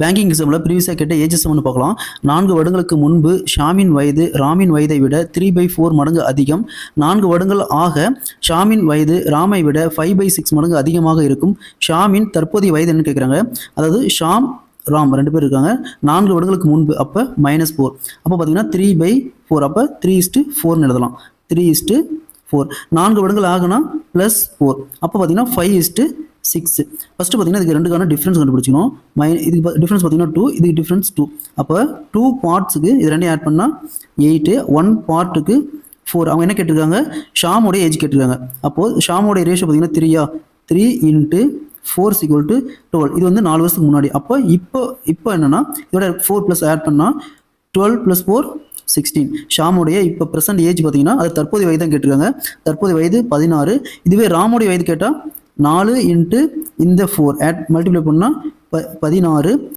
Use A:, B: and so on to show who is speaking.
A: Banking எக்ஸாமில் ப்ரீவியஸாக கேட்ட ஏஜஸ் ஒன்று பார்க்கலாம். 4 வருடங்களுக்கு முன்பு ஷாமின் வயது ராமின் வயதை விட 3/4 மடங்கு அதிகம். 4 வருடங்கள் ஆக ஷாமின் வயது ராமை விட 5/6 மடங்கு அதிகமாக இருக்கும். ஷாமின் தற்போதைய வயது என்னன்னு கேட்குறாங்க. அதாவது ஷாம் ராம் 2 பேர் இருக்காங்க. 4 வருடங்களுக்கு முன்பு அப்போ -4. அப்போ பார்த்தீங்கன்னா 3/4 அப்போ 3:4 எழுதலாம். 3:4 4 வருடங்கள் ஆகுனா +4 அப்போ பார்த்தீங்கன்னா 5:6. ஃபஸ்ட்டு பார்த்தீங்கன்னா இதுக்கு ரெண்டுக்கான டிஃப்ரென்ஸ் கண்டுபிடிச்சிக்கணும். இதுக்கு டிஃப்ரென்ஸ் பார்த்தீங்கன்னா 2, இதுக்கு டிஃப்ரென்ஸ் 2. அப்போ 2 பார்ட்ஸுக்கு இது ரெண்டையும் ஆட் பண்ணால் 8, 1 பார்ட்டுக்கு 4. அவங்க என்ன கேட்டிருக்காங்க, ஷாமோடைய ஏஜ் கேட்டிருக்காங்க. அப்போது ஷாமோடைய ரேஷியோ பார்த்தீங்கன்னா 3 × 4 = 12. இது வந்து 4 வருஷத்துக்கு முன்னாடி. அப்போ இப்போ என்னன்னா இதோட 4+ ஆட் பண்ணால் 12 + 4 16. ஷாமுடைய இப்போ ப்ரெசன்ட் ஏஜ் பார்த்தீங்கன்னா அது தற்போதைய வயது தான் கேட்டிருக்காங்க. தற்போதைய வயது 16. இதுவே ராமுடைய வயது கேட்டால் 4 × இந்த 4 மல்டிப்ளை பண்ணால் 16.